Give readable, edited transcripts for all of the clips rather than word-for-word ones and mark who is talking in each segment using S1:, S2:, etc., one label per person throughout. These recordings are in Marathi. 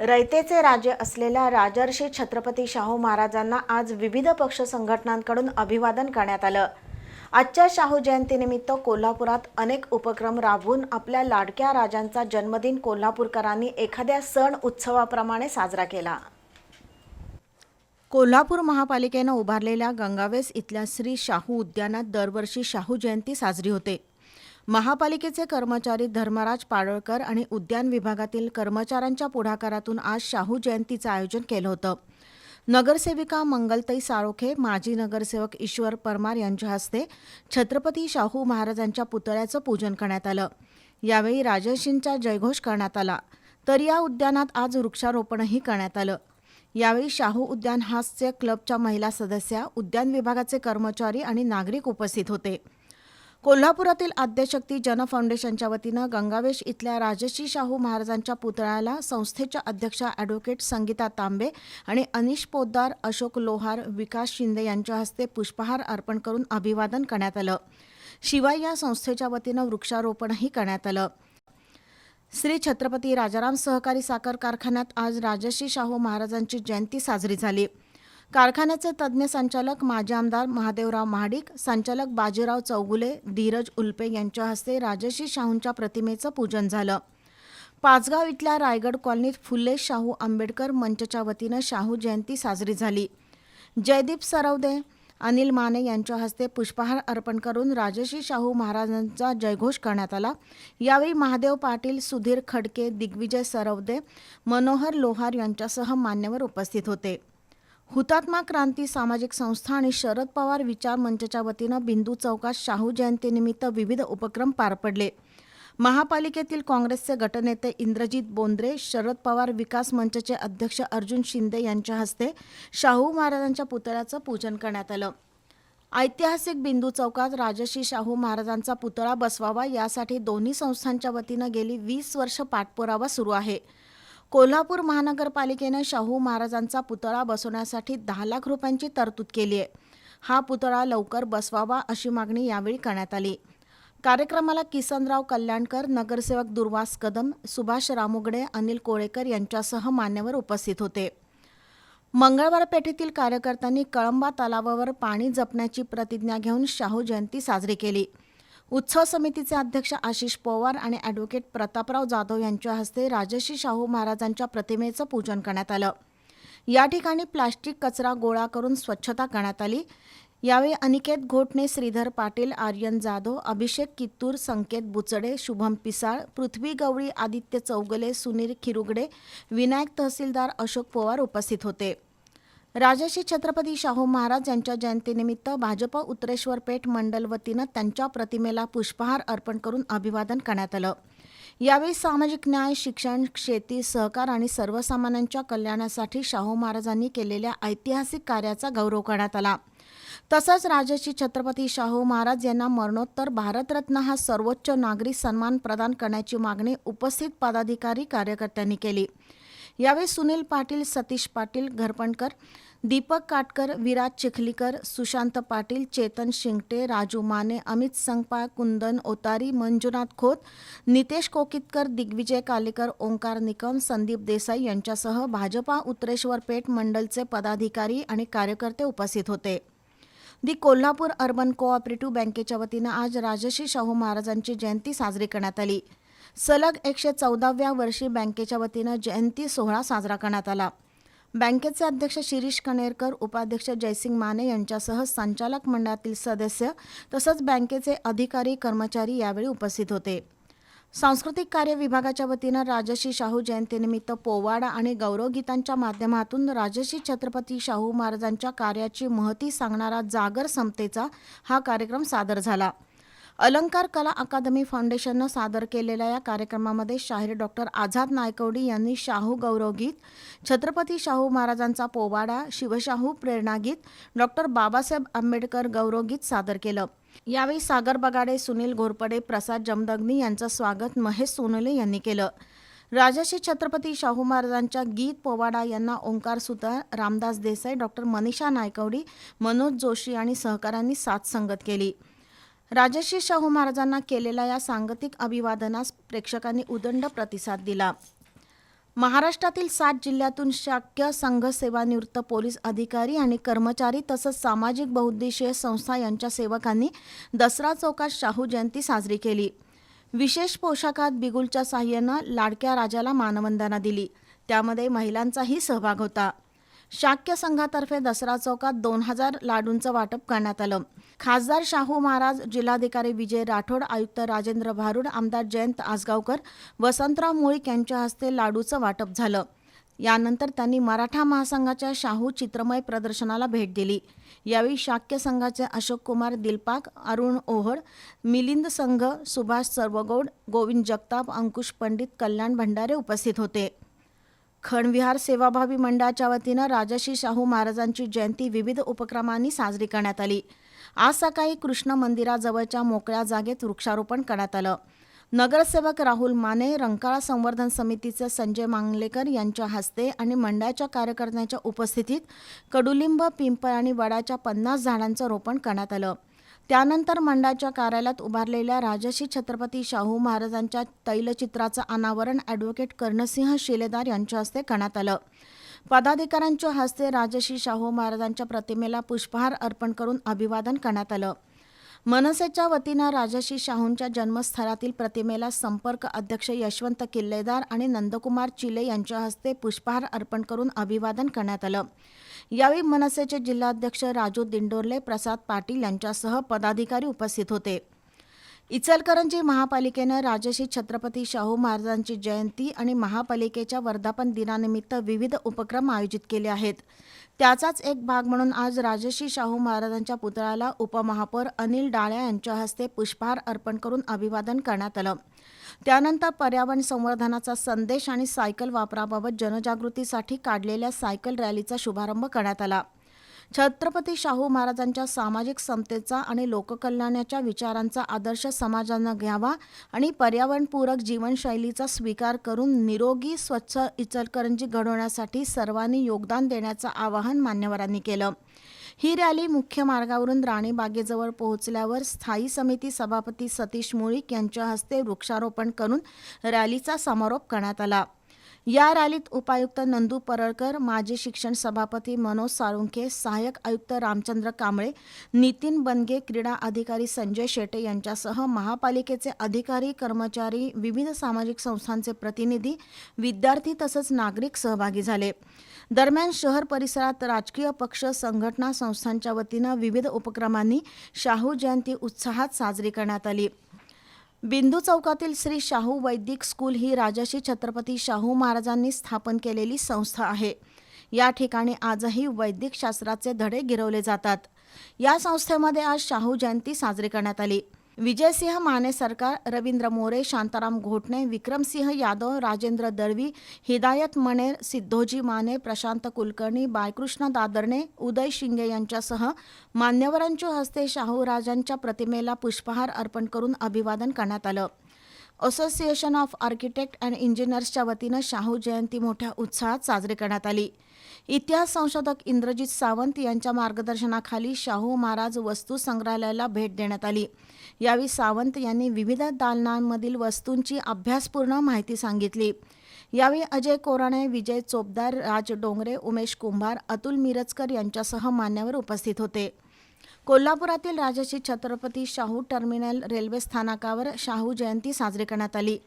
S1: रयतेचे राजे असलेल्या राजर्षी छत्रपती शाहू महाराजांना आज विविध पक्ष संघटनांकडून अभिवादन करण्यात आलं। आजच्या शाहू जयंतीनिमित्त कोल्हापुरात अनेक उपक्रम राबवून आपल्या लाडक्या राजांचा जन्मदिन कोल्हापूरकरांनी एखाद्या सण उत्सवाप्रमाणे साजरा केला। कोल्हापूर महापालिकेनं उभारलेल्या गंगावेस इथल्या श्री शाहू उद्यानात दरवर्षी शाहू जयंती साजरी होते। महापालिकेचे कर्मचारी धर्मराज पाडळकर आणि उद्यान विभागातील कर्मचाऱ्यांच्या पुढाकारातून आज शाहू जयंतीचं आयोजन केलं होतं। नगरसेविका मंगलताई साळोखे, माजी नगरसेवक ईश्वर परमार यांच्या हस्ते छत्रपती शाहू महाराजांच्या पुतळ्याचं पूजन करण्यात आलं। यावेळी राजर्षींचा जयघोष करण्यात आला, तर या उद्यानात आज वृक्षारोपणही करण्यात आलं। यावेळी शाहू उद्यान हास्य क्लबच्या महिला सदस्या, उद्यान विभागाचे कर्मचारी आणि नागरिक उपस्थित होते। कोल्हापुरातील आद्यशक्ती जन फाउंडेशनच्या वतीनं गंगावेश इथल्या राजर्षी शाहू महाराजांच्या पुतळ्याला संस्थेच्या अध्यक्षा ॲडव्होकेट संगीता तांबे आणि अनिश पोद्दार, अशोक लोहार, विकास शिंदे यांच्या हस्ते पुष्पहार अर्पण करून अभिवादन करण्यात आलं। शिवाय या संस्थेच्या वतीनं वृक्षारोपणही करण्यात आलं। श्री छत्रपती राजाराम सहकारी साखर कारखान्यात आज राजर्षी शाहू महाराजांची जयंती साजरी झाली। कारखान्याचे तज्ज्ञ संचालक माजी आमदार महादेवराव महाडिक, संचालक बाजीराव चौगुले, धीरज उल्पे यांच्या हस्ते राजर्षी शाहूंच्या प्रतिमेचं पूजन झालं। पाचगाव इथल्या रायगड कॉलनीत फुले शाहू आंबेडकर मंचच्या वतीनं शाहू जयंती साजरी झाली। जयदीप सरवदे, अनिल माने यांच्या हस्ते पुष्पहार अर्पण करून राजर्षी शाहू महाराजांचा जयघोष करण्यात आला। यावेळी महादेव पाटील, सुधीर खडके, दिग्विजय सरवदे, मनोहर लोहार यांच्यासह मान्यवर उपस्थित होते। हुतात्मा क्रांती सामाजिक संस्था आणि शरद पवार विचार मंचच्या वतीनं बिंदू चौकात शाहू जयंतीनिमित्त विविध उपक्रम पार पडले। महापालिकेतील काँग्रेसचे गटनेते इंद्रजित बोंद्रे, शरद पवार विकास मंचचे अध्यक्ष अर्जुन शिंदे यांच्या हस्ते शाहू महाराजांच्या पुतळ्याचं पूजन करण्यात आलं। ऐतिहासिक बिंदू चौकात राजर्षी शाहू महाराजांचा पुतळा बसवावा यासाठी दोन्ही संस्थांच्या वतीनं गेली 20 वर्ष पाठपुरावा सुरू आहे। कोल्हापूर महानगरपालिकेनं शाहू महाराजांचा पुतळा बसवण्यासाठी 10 लाख रुपयांची तरतूद केली आहे। हा पुतळा लवकर बसवावा अशी मागणी यावेळी करण्यात आली। कार्यक्रमाला किसनराव कल्याणकर, नगरसेवक दुर्वास कदम, सुभाष रामुगडे, अनिल कोळेकर यांच्यासह मान्यवर उपस्थित होते। मंगळवार पेठेतील कार्यकर्त्यांनी कळंबा तलावावर पाणी जपण्याची प्रतिज्ञा घेऊन शाहू जयंती साजरी केली। उत्सव समितीचे अध्यक्ष आशिष पवार आणि ॲडव्होकेट प्रतापराव जाधव यांच्या हस्ते राजर्षी शाहू महाराजांच्या प्रतिमेचं पूजन करण्यात आलं। या ठिकाणी प्लास्टिक कचरा गोळा करून स्वच्छता करण्यात आली। यावेळी अनिकेत घोटणे, श्रीधर पाटील, आर्यन जाधव, अभिषेक कित्तूर, संकेत बुचडे, शुभम पिसाळ, पृथ्वी गवळी, आदित्य चौगले, सुनील खिरुगडे, विनायक तहसीलदार, अशोक पवार उपस्थित होते। राजर्षी छत्रपती शाहू महाराज यांच्या जयंतीनिमित्त भाजप उत्तरेश्वर पेठ मंडल वतीनं त्यांच्या प्रतिमेला पुष्पहार अर्पण करून अभिवादन करण्यात आलं। यावेळी सामाजिक न्याय, शिक्षण, शेती, सहकार आणि सर्वसामान्यांच्या कल्याणासाठी शाहू महाराजांनी केलेल्या ऐतिहासिक कार्याचा गौरव करण्यात आला। तसंच राजर्षी छत्रपती शाहू महाराज यांना मरणोत्तर भारतरत्न हा सर्वोच्च नागरी सन्मान प्रदान करण्याची मागणी उपस्थित पदाधिकारी कार्यकर्त्यांनी केली। यावेळी सुनील पाटील, सतीश पाटील घरपणकर, दीपक काटकर, विराज चिखलीकर, सुशांत पाटील, चेतन शिंगटे, राजू माने, अमित संगपाळ, कुंदन ओतारी, मंजुनाथ खोत, नितेश कोकितकर, दिग्विजय कालेकर, ओंकार निकम, संदीप देसाई यांच्यासह भाजपा उत्तरेश्वर पेठ मंडलचे पदाधिकारी आणि कार्यकर्ते उपस्थित होते। दी कोल्हापूर अर्बन कोऑपरेटिव्ह बँकेच्या वतीनं आज राजर्षी शाहू महाराजांची जयंती साजरी करण्यात आली। सलग 114व्या वर्षी बँकेच्या वतीनं जयंती सोहळा साजरा करण्यात आला। बँकेचे अध्यक्ष शिरीष कणेरकर, उपाध्यक्ष जयसिंग माने यांच्यासह संचालक मंडळातील सदस्य तसंच बँकेचे अधिकारी, कर्मचारी यावेळी उपस्थित होते। सांस्कृतिक कार्य विभागाच्या वतीनं राजर्षी शाहू जयंतीनिमित्त पोवाडा आणि गौरवगीतांच्या माध्यमातून राजर्षी छत्रपती शाहू महाराजांच्या कार्याची महती सांगणारा जागर समतेचा हा कार्यक्रम सादर झाला। अलंकार कला अकादमी फाउंडेशननं सादर केलेल्या या कार्यक्रमामध्ये शाहीर डॉक्टर आझाद नायकवडी यांनी शाहू गौरवगीत, छत्रपती शाहू महाराजांचा पोवाडा, शिवशाहू प्रेरणागीत, डॉक्टर बाबासाहेब आंबेडकर गौरवगीत सादर केलं। यावेळी सागर बगाडे, सुनील घोरपडे, प्रसाद जमदग्नी यांचं स्वागत महेश सोनोले यांनी केलं। राजर्षी छत्रपती शाहू महाराजांच्या गीत पोवाडा यांना ओंकार सुतार, रामदास देसाई, डॉक्टर मनीषा नायकवडी, मनोज जोशी आणि सहकाऱ्यांनी साथ संगत केली। राजर्षी शाहू महाराजांना केलेल्या या सांगतिक अभिवादनास प्रेक्षकांनी उदंड प्रतिसाद दिला। महाराष्ट्रातील 7 जिल्ह्यातून शाक्य संघ, सेवानिवृत्त पोलीस अधिकारी आणि कर्मचारी तसंच सामाजिक बहुउद्देशीय संस्था यांच्या सेवकांनी दसरा चौकात शाहू जयंती साजरी केली. विशेष पोशाखात बिगुलच्या साह्यानं लाडक्या राजाला मानवंदना दिली. त्यामध्ये महिलांचाही सहभाग होता. शाक्य संघातर्फे दसरा चौकात 2000 लाडूंचं वाटप करण्यात आलं. खासदार शाहू महाराज, जिल्हाधिकारी विजय राठोड, आयुक्त राजेंद्र भारुड, आमदार जयंत आसगावकर, वसंतराव मुळीक यांच्या हस्ते लाडूचं वाटप झालं. यानंतर त्यांनी मराठा महासंघाच्या शाहू चित्रमय प्रदर्शनाला भेट दिली. यावेळी शाक्य संघाचे अशोक कुमार दिलपाक, अरुण ओहड, मिलिंद संघ, सुभाष सर्वगौड, गोविंद जगताप, अंकुश पंडित, कल्याण भंडारे उपस्थित होते. खणविहार सेवाभावी मंडळाच्या वतीनं राजर्षी शाहू महाराजांची जयंती विविध उपक्रमांनी साजरी करण्यात आली. आज सकाळी कृष्ण मंदिराजवळच्या मोकळ्या जागेत वृक्षारोपण करण्यात आलं. नगरसेवक राहुल माने, रंकाळा संवर्धन समितीचे संजय मांगलेकर यांच्या हस्ते आणि मंडळाच्या कार्यकर्त्यांच्या उपस्थितीत कडुलिंब, पिंपळ आणि वडाच्या 50 झाडांचं रोपण करण्यात आलं. त्यानंतर मंडळाच्या कार्यालयात उभारलेल्या राजर्षी छत्रपती शाहू महाराजांच्या तैलचित्राचं अनावरण ॲडव्होकेट कर्णसिंह शिलेदार यांच्या हस्ते करण्यात आलं. पदाधिकाऱ्यांच्या हस्ते राजर्षी शाहू महाराजांच्या प्रतिमेला पुष्पहार अर्पण करून अभिवादन करण्यात आलं. मनसेच्या वतीनं राजर्षी शाहूंच्या जन्मस्थळातील प्रतिमेला संपर्क अध्यक्ष यशवंत किल्लेदार आणि नंदकुमार चिले यांच्या हस्ते पुष्पहार अर्पण करून अभिवादन करण्यात आलं. यावेळी मनसेचे जिल्हाध्यक्ष राजू दिंडोरले, प्रसाद पाटील यांच्यासह पदाधिकारी उपस्थित होते. इचलकरंजी महापालिकेनं राजर्षी छत्रपती शाहू महाराजांची जयंती आणि महापालिकेच्या वर्धापन दिनानिमित्त विविध उपक्रम आयोजित केले आहेत. त्याचाच एक भाग म्हणून आज राजर्षी शाहू महाराजांच्या पुतळ्याला उपमहापौर अनिल डाळ्या यांच्या हस्ते पुष्पहार अर्पण करून अभिवादन करण्यात आलं. त्यानंतर पर्यावरण संवर्धनाचा संदेश आणि सायकल वापराबाबत जनजागृतीसाठी काढलेल्या सायकल रॅलीचा शुभारंभ करण्यात आला. छत्रपती शाहू महाराजांच्या सामाजिक समतेचा आणि लोककल्याणाच्या विचारांचा आदर्श समाजानं घ्यावा आणि पर्यावरणपूरक जीवनशैलीचा स्वीकार करून निरोगी, स्वच्छ इचलकरंजी घडवण्यासाठी सर्वांनी योगदान देण्याचं आवाहन मान्यवरांनी केलं. ही रॅली मुख्य मार्गावरून राणीबागेजवळ पोहोचल्यावर स्थायी समिती सभापती सतीश मुळीक यांच्या हस्ते वृक्षारोपण करून रॅलीचा समारोप करण्यात आला. या रॅलीत उपायुक्त नंदू परळकर, माजी शिक्षण सभापती मनोज साळुंखे, सहाय्यक आयुक्त रामचंद्र कांबळे, नितीन बनगे, क्रीडा अधिकारी संजय शेटे यांच्यासह महापालिकेचे अधिकारी, कर्मचारी, विविध सामाजिक संस्थांचे प्रतिनिधी, विद्यार्थी तसंच नागरिक सहभागी झाले. दरम्यान शहर परिसरात राजकीय पक्ष, संघटना, संस्थांच्या वतीनं विविध उपक्रमांनी शाहू जयंती उत्साहात साजरी करण्यात आली. बिंदू चौकातील श्री शाहू वैदिक स्कूल ही राजर्षी छत्रपती शाहू महाराजांनी स्थापन केलेली संस्था आहे. या ठिकाणी आजही वैदिक शास्त्राचे धडे गिरवले जातात. या संस्थेमध्ये आज शाहू जयंती साजरी करण्यात आली. विजयसिंह माने सरकार, रवींद्र मोरे, शांताराम घोटणे, विक्रमसिंह यादव, राजेंद्र दळवी, हिदायत मणेर, सिद्धोजी माने, प्रशांत कुलकर्णी, बाळकृष्ण दादरणे, उदय शिंगे यांच्यासह मान्यवरांच्या हस्ते शाहू राजांच्या प्रतिमेला पुष्पहार अर्पण करून अभिवादन करण्यात आलं. असोसिएशन ऑफ आर्किटेक्ट अँड इंजिनियर्सच्या वतीनं शाहू जयंती मोठ्या उत्साहात साजरी करण्यात आली. इतिहास संशोधक इंद्रजित सावंत यांच्या मार्गदर्शनाखाली शाहू महाराज वस्तू संग्रहालयाला भेट देण्यात आली. यावेळी सावंत यांनी विविध दालनांमधील वस्तूंची अभ्यासपूर्ण माहिती सांगितली. यावेळी अजय कोराणे, विजय चोपदार, राज डोंगरे, उमेश कुंभार, अतुल मिरजकर यांच्यासह मान्यवर उपस्थित होते. कोल्हापुरातील राजर्षी छत्रपती शाहू टर्मिनल रेल्वे स्थानकावर शाहू जयंती साजरी करण्यात आली.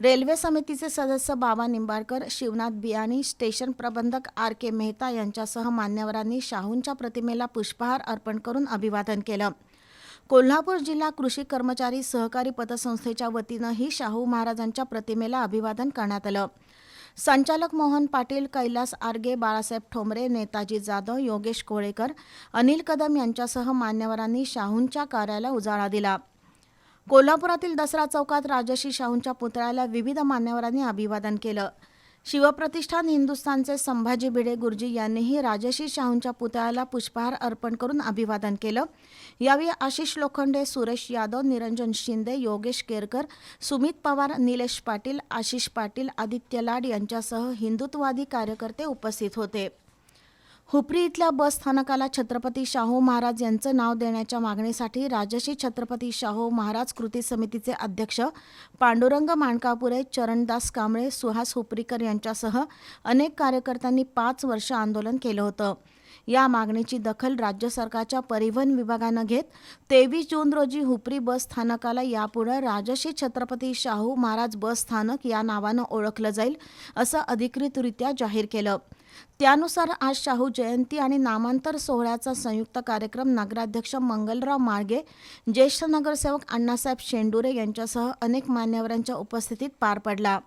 S1: रेल्वे समितीचे सदस्य बाबा निंबाळकर, शिवनाथ बियाणी, स्टेशन प्रबंधक आर के मेहता यांच्यासह मान्यवरांनी शाहूंच्या प्रतिमेला पुष्पहार अर्पण करून अभिवादन केलं. कोल्हापूर जिल्हा कृषी कर्मचारी सहकारी पतसंस्थेच्या वतीनंही शाहू महाराजांच्या प्रतिमेला अभिवादन करण्यात आलं. संचालक मोहन पाटील, कैलास आर्गे, बाळासाहेब ठोंबरे, नेताजी जाधव, योगेश कोळेकर, अनिल कदम यांच्यासह मान्यवरांनी शाहूंच्या कार्याला उजाळा दिला. कोल्हापुरातील दसरा चौकात राजर्षी शाहूंच्या पुतळ्याला विविध मान्यवरांनी अभिवादन केलं. शिवप्रतिष्ठान हिंदुस्थानचे संभाजी भिडे गुरुजी यांनीही राजर्षी शाहूंच्या पुतळ्याला पुष्पहार अर्पण करून अभिवादन केलं. यावेळी आशिष लोखंडे, सुरेश यादव, निरंजन शिंदे, योगेश केरकर, सुमित पवार, निलेश पाटील, आशिष पाटील, आदित्य लाड यांच्यासह हिंदुत्ववादी कार्यकर्ते उपस्थित होते. हुपरी इथल्या बस स्थानकाला छत्रपती शाहू महाराज यांचं नाव देण्याच्या मागणीसाठी राजर्षी छत्रपती शाहू महाराज कृती समितीचे अध्यक्ष पांडुरंग माणकापुरे, चरणदास कांबळे, सुहास हुपरीकर यांच्यासह अनेक कार्यकर्त्यांनी 5 वर्ष आंदोलन केलं होतं. या मागणीची दखल राज्य सरकारच्या परिवहन विभागानं घेत 23 जून रोजी हुपरी बस स्थानकाला यापुढे राजर्षी छत्रपती शाहू महाराज बस स्थानक या नावानं ओळखलं जाईल असं अधिकृतरित्या जाहीर केलं. त्यानुसार आज शाहू जयंती आणि नामांतर सोहळ्याचा संयुक्त कार्यक्रम नगराध्यक्ष मंगलराव माळगे, ज्येष्ठ नगरसेवक अण्णासाहेब शेंडुरे यांच्यासह अनेक मान्यवरांच्या उपस्थितीत पार पडला.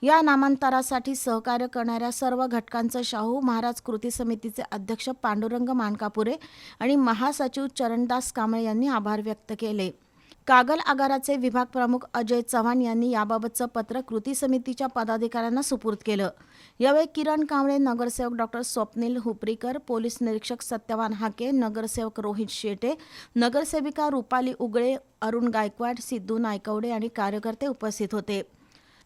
S1: या नामांतरासाठी सहकार्य करणाऱ्या सर्व घटकांचं शाहू महाराज कृती समितीचे अध्यक्ष पांडुरंग माणकापुरे आणि महासचिव चरणदास कांबळे यांनी आभार व्यक्त केले. कागल आगाराचे विभाग प्रमुख अजय चव्हाण यांनी याबाबतचं पत्र कृती समितीच्या पदाधिकाऱ्यांना सुपूर्द केलं. यावेळी किरण कांबळे, नगरसेवक डॉक्टर स्वप्नील हुपरीकर, पोलीस निरीक्षक सत्यवान हाके, नगरसेवक रोहित शेटे, नगरसेविका रुपाली उगळे, अरुण गायकवाड, सिद्धू नायकवडे आणि कार्यकर्ते उपस्थित होते.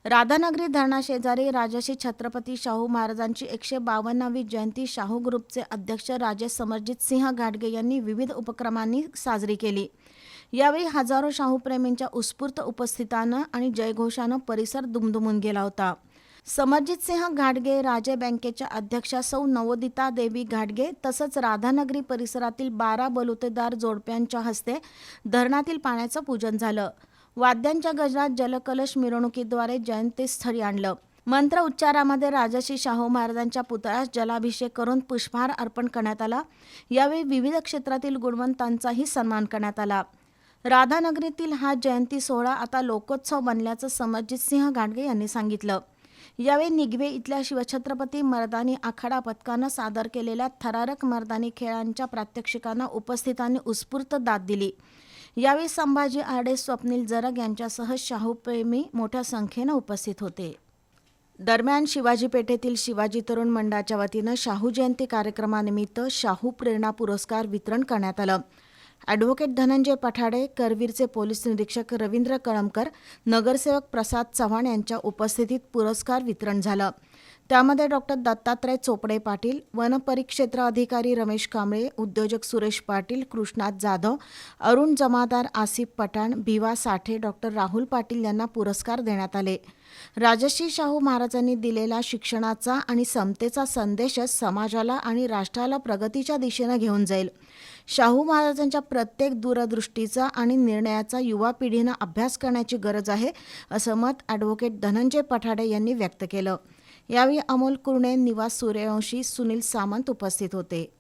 S1: राधानगरी धरणाशेजारी राजर्षी छत्रपती शाहू महाराजांची 152वी जयंती शाहू ग्रुपचे अध्यक्ष राजे समरजित सिंह घाटगे यांनी विविध उपक्रमांनी साजरी केली. यावेळी हजारो शाहूप्रेमींच्या उत्स्फूर्त उपस्थितीनं आणि जयघोषानं परिसर दुमदुमून गेला होता. समरजित सिंह घाटगे, राजे बँकेच्या अध्यक्षा सौ नवोदिता देवी घाटगे तसंच राधानगरी परिसरातील 12 बलुतेदार जोडप्यांच्या हस्ते धरणातील पाण्याचं पूजन झालं. वाद्यांच्या गजरात जलकलश मिरवणुकीद्वारे जयंतीस्थळी आणलं. मंत्र उच्चारामध्ये राजर्षी शाहू महाराजांच्या पुतळ्यास जलाभिषेक करून पुष्पहार अर्पण करण्यात आला. यावेळी विविध क्षेत्रातील गुणवंतांचाही सन्मान करण्यात आला. राधानगरीतील हा जयंती सोहळा आता लोकोत्सव बनल्याचं समरजित सिंह घाटगे यांनी सांगितलं. यावेळी निगवे इथल्या शिवछत्रपती मर्दानी आखाडा पथकानं सादर केलेल्या थरारक मर्दानी खेळांच्या प्रात्यक्षिकांना उपस्थितांनी उत्स्फूर्त दाद दिली. यावेळी संभाजी आरडे, स्वप्नील जरग यांच्यासह शाहूप्रेमी मोठ्या संख्येनं उपस्थित होते. दरम्यान शिवाजी पेठेतील शिवाजी तरुण मंडळाच्या वतीनं शाहू जयंती कार्यक्रमानिमित्त शाहू प्रेरणा पुरस्कार वितरण करण्यात आलं. ॲडव्होकेट धनंजय पठाडे, करवीरचे पोलीस निरीक्षक रवींद्र कळमकर, नगरसेवक प्रसाद चव्हाण यांच्या उपस्थितीत पुरस्कार वितरण झालं. त्यामध्ये डॉक्टर दत्तात्रय चोपडे पाटील, वनपरिक्षेत्र अधिकारी रमेश कांबळे, उद्योजक सुरेश पाटील, कृष्णात जाधव, अरुण जमादार, आसिफ पठाण, भिवा साठे, डॉक्टर राहुल पाटील यांना पुरस्कार देण्यात आले. राजर्षी शाहू महाराजांनी दिलेला शिक्षणाचा आणि समतेचा संदेशच समाजाला आणि राष्ट्राला प्रगतीच्या दिशेनं घेऊन जाईल. शाहू महाराजांच्या प्रत्येक दूरदृष्टीचा आणि निर्णयाचा युवा पिढीनं अभ्यास करण्याची गरज आहे, असं मत ॲडव्होकेट धनंजय पठाडे यांनी व्यक्त केलं. यावेळी अमोल कुरणे, निवास सूर्यवंशी, सुनील सामंत उपस्थित होते.